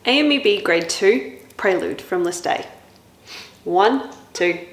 AMEB Grade 2, Prelude from List A. 1, 2.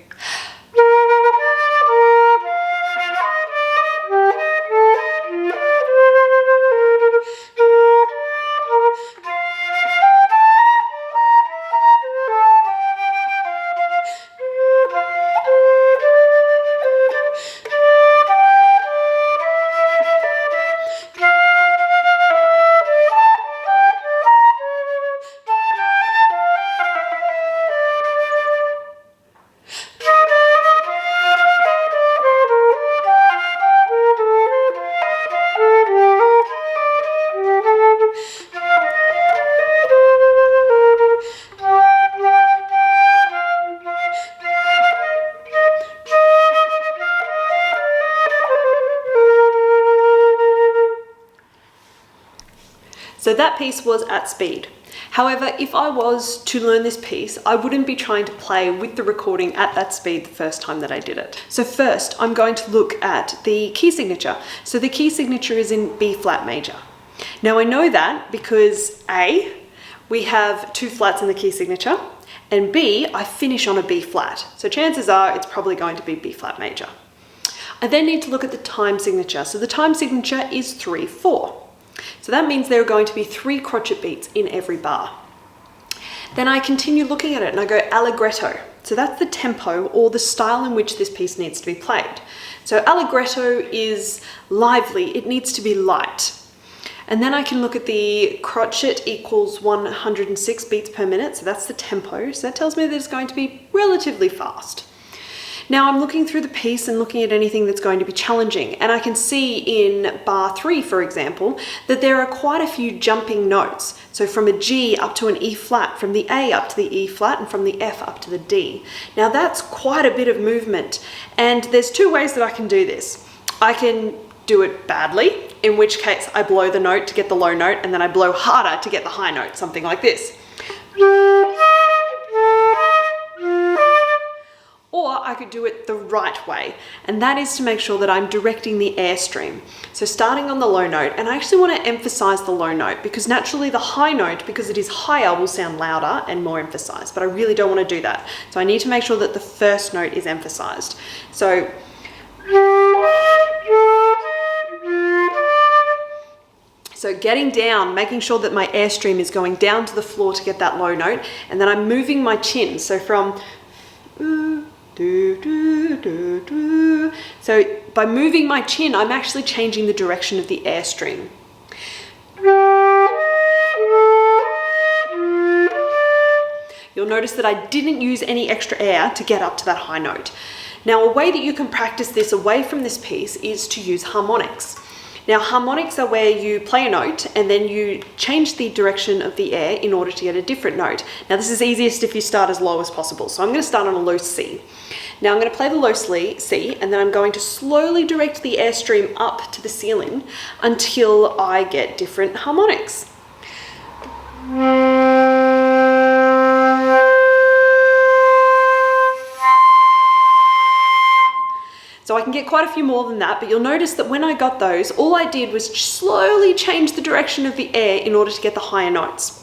So that piece was at speed. However, if I was to learn this piece, I wouldn't be trying to play with the recording at that speed the first time that I did it. So first, I'm going to look at the key signature. So the key signature is in B flat major. Now I know that because A, we have 2 flats in the key signature, and B, I finish on a B flat. So chances are it's probably going to be B flat major. I then need to look at the time signature. So the time signature is 3/4. So that means there are going to be 3 crotchet beats in every bar. Then I continue looking at it and I go allegretto. So that's the tempo or the style in which this piece needs to be played. So allegretto is lively, it needs to be light. And then I can look at the crotchet equals 106 beats per minute. So that's the tempo. So that tells me that it's going to be relatively fast. Now I'm looking through the piece and looking at anything that's going to be challenging, and I can see in bar 3, for example, that there are quite a few jumping notes. So from a G up to an E flat, from the A up to the E flat, and from the F up to the D. Now that's quite a bit of movement, and there's 2 ways that I can do this. I can do it badly, in which case I blow the note to get the low note, and then I blow harder to get the high note, something like this. Or I could do it the right way, and that is to make sure that I'm directing the airstream. So starting on the low note, and I actually want to emphasize the low note because naturally the high note, because it is higher, will sound louder and more emphasized, but I really don't want to do that. So I need to make sure that the first note is emphasized. So getting down, making sure that my airstream is going down to the floor to get that low note, and then I'm moving my chin. So from do, do, do, do. So by moving my chin, I'm actually changing the direction of the airstream. You'll notice that I didn't use any extra air to get up to that high note. Now, a way that you can practice this away from this piece is to use harmonics. Now, harmonics are where you play a note and then you change the direction of the air in order to get a different note. Now, this is easiest if you start as low as possible. So I'm going to start on a low C. Now I'm going to play the low C, and then I'm going to slowly direct the airstream up to the ceiling until I get different harmonics. So I can get quite a few more than that, but you'll notice that when I got those, all I did was slowly change the direction of the air in order to get the higher notes.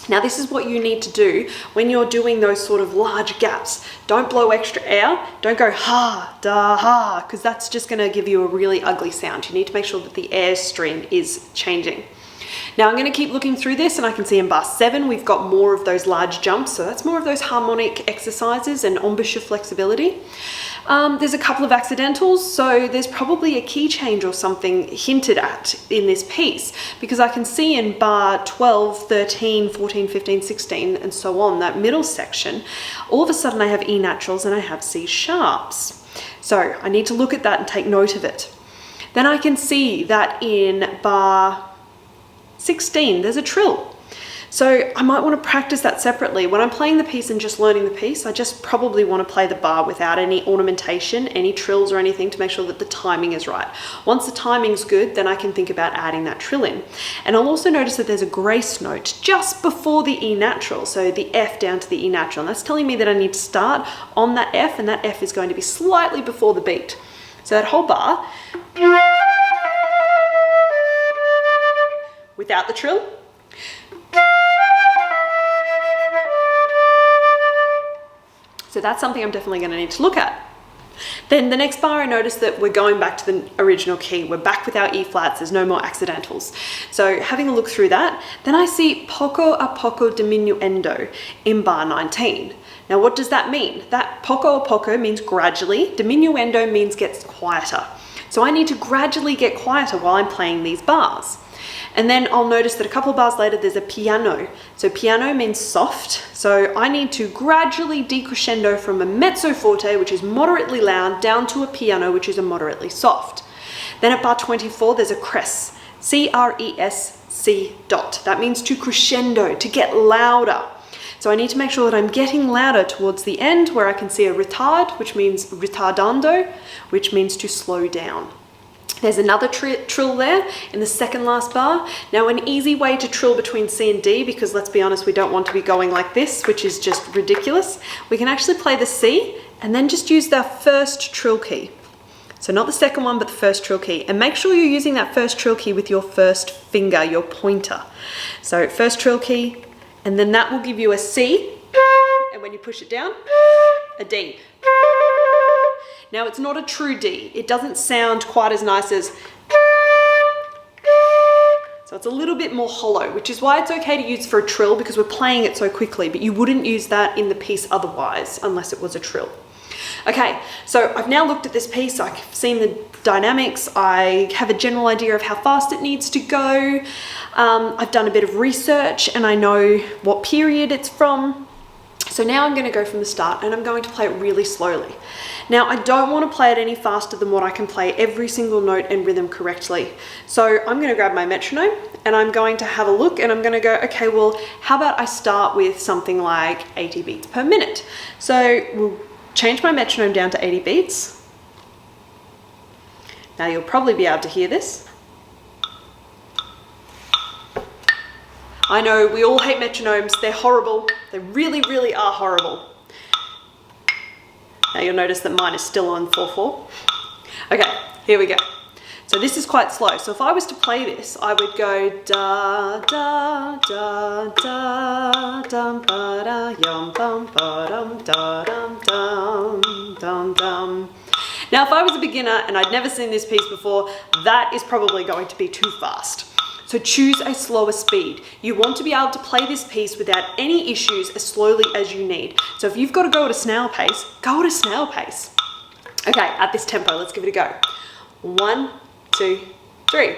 Now this is what you need to do when you're doing those sort of large gaps. Don't blow extra air, don't go ha, da, ha, because that's just going to give you a really ugly sound. You need to make sure that the airstream is changing. Now I'm going to keep looking through this, and I can see in bar 7 we've got more of those large jumps, so that's more of those harmonic exercises and embouchure flexibility. There's a couple of accidentals, so there's probably a key change or something hinted at in this piece, because I can see in bar 12, 13, 14, 15, 16 and so on, that middle section, all of a sudden I have E naturals and I have C sharps. So I need to look at that and take note of it. Then I can see that in bar 16 there's a trill. So I might want to practice that separately. When I'm playing the piece and just learning the piece, I just probably want to play the bar without any ornamentation, any trills or anything, to make sure that the timing is right. Once the timing's good, then I can think about adding that trill in. And I'll also notice that there's a grace note just before the E natural, so the F down to the E natural. And that's telling me that I need to start on that F, and that F is going to be slightly before the beat. So that whole bar, without the trill, So that's something I'm definitely going to need to look at. Then the next bar, I noticed that we're going back to the original key. We're back with our E flats. There's no more accidentals. So having a look through that, then I see poco a poco diminuendo in bar 19. Now, what does that mean? That poco a poco means gradually. Diminuendo means gets quieter. So I need to gradually get quieter while I'm playing these bars. And then I'll notice that a couple of bars later, there's a piano. So piano means soft. So I need to gradually decrescendo from a mezzo forte, which is moderately loud, down to a piano, which is a moderately soft. Then at bar 24, there's a cres, C-R-E-S-C dot. That means to crescendo, to get louder. So I need to make sure that I'm getting louder towards the end, where I can see a retard, which means ritardando, which means to slow down. There's another trill there in the second last bar. Now, an easy way to trill between C and D, because let's be honest, we don't want to be going like this, which is just ridiculous. We can actually play the C and then just use the first trill key. So not the second one, but the first trill key. And make sure you're using that first trill key with your first finger, your pointer. So first trill key, and then that will give you a C. And when you push it down, a D. Now, it's not a true D. It doesn't sound quite as nice as, so it's a little bit more hollow, which is why it's okay to use for a trill, because we're playing it so quickly, but you wouldn't use that in the piece otherwise, unless it was a trill. Okay, so I've now looked at this piece, I've seen the dynamics, I have a general idea of how fast it needs to go. I've done a bit of research and I know what period it's from. So now I'm going to go from the start and I'm going to play it really slowly. Now, I don't want to play it any faster than what I can play every single note and rhythm correctly. So I'm going to grab my metronome and I'm going to have a look and I'm going to go, okay, well, how about I start with something like 80 beats per minute? So we'll change my metronome down to 80 beats. Now you'll probably be able to hear this. I know we all hate metronomes, they're horrible. They really, really are horrible. Now you'll notice that mine is still on 4/4. Okay, here we go. So this is quite slow. So if I was to play this, I would go da da da da dum ba da yum bum ba dum da dum dum dum dum. Now if I was a beginner and I'd never seen this piece before, that is probably going to be too fast. So choose a slower speed. You want to be able to play this piece without any issues as slowly as you need. So if you've got to go at a snail pace, go at a snail pace. Okay, at this tempo, let's give it a go. 1, 2, 3.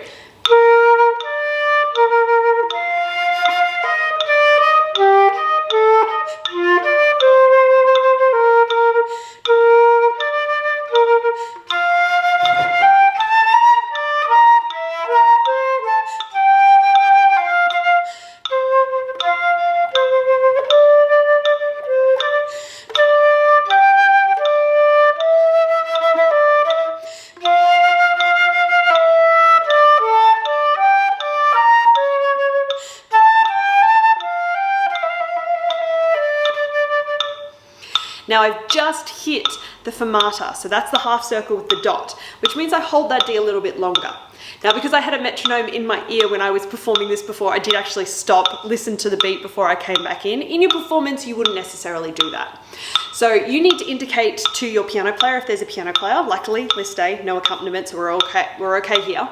Now I've just hit the fermata, so that's the half circle with the dot, which means I hold that D a little bit longer. Now because I had a metronome in my ear when I was performing this before, I did actually stop, listen to the beat before I came back in. In your performance, you wouldn't necessarily do that. So you need to indicate to your piano player if there's a piano player. Luckily, list A, no accompaniment, so we're okay here.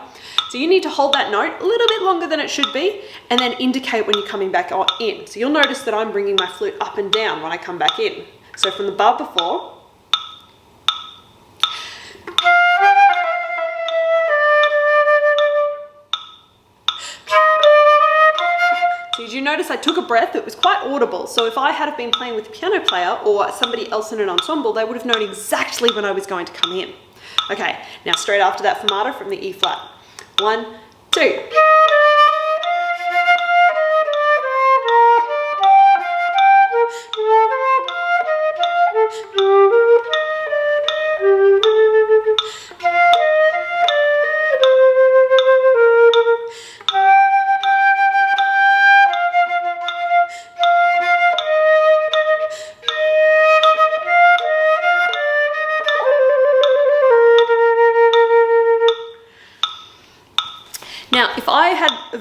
So you need to hold that note a little bit longer than it should be, and then indicate when you're coming back in. So you'll notice that I'm bringing my flute up and down when I come back in. So from the bar before, so did you notice I took a breath? It was quite audible. So if I had been playing with a piano player or somebody else in an ensemble, they would have known exactly when I was going to come in. Okay, now straight after that fermata from the E flat. 1, 2. Now, if I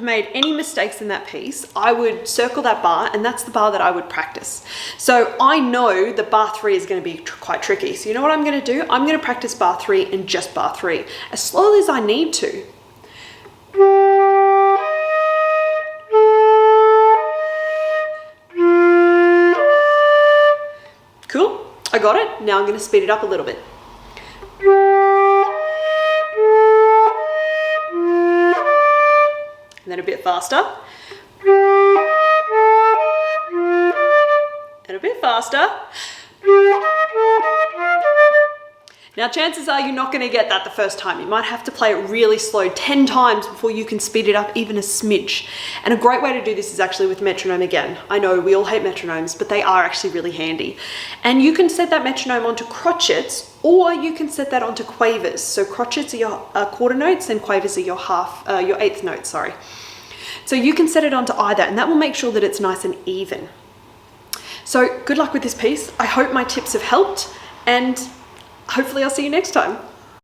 made any mistakes in that piece, I would circle that bar, and that's the bar that I would practice. So I know that bar 3 is going to be quite tricky. So you know what I'm going to do? I'm going to practice bar 3 and just bar 3 as slowly as I need to. Cool, I got it. Now I'm going to speed it up a little bit. And then a bit faster. And a bit faster. Now chances are you're not going to get that the first time. You might have to play it really slow 10 times before you can speed it up even a smidge. And a great way to do this is actually with metronome again. I know we all hate metronomes, but they are actually really handy. And you can set that metronome onto crotchets, or you can set that onto quavers. So crotchets are your quarter notes and quavers are your eighth notes, sorry. So you can set it onto either, and that will make sure that it's nice and even. So good luck with this piece. I hope my tips have helped, and hopefully I'll see you next time.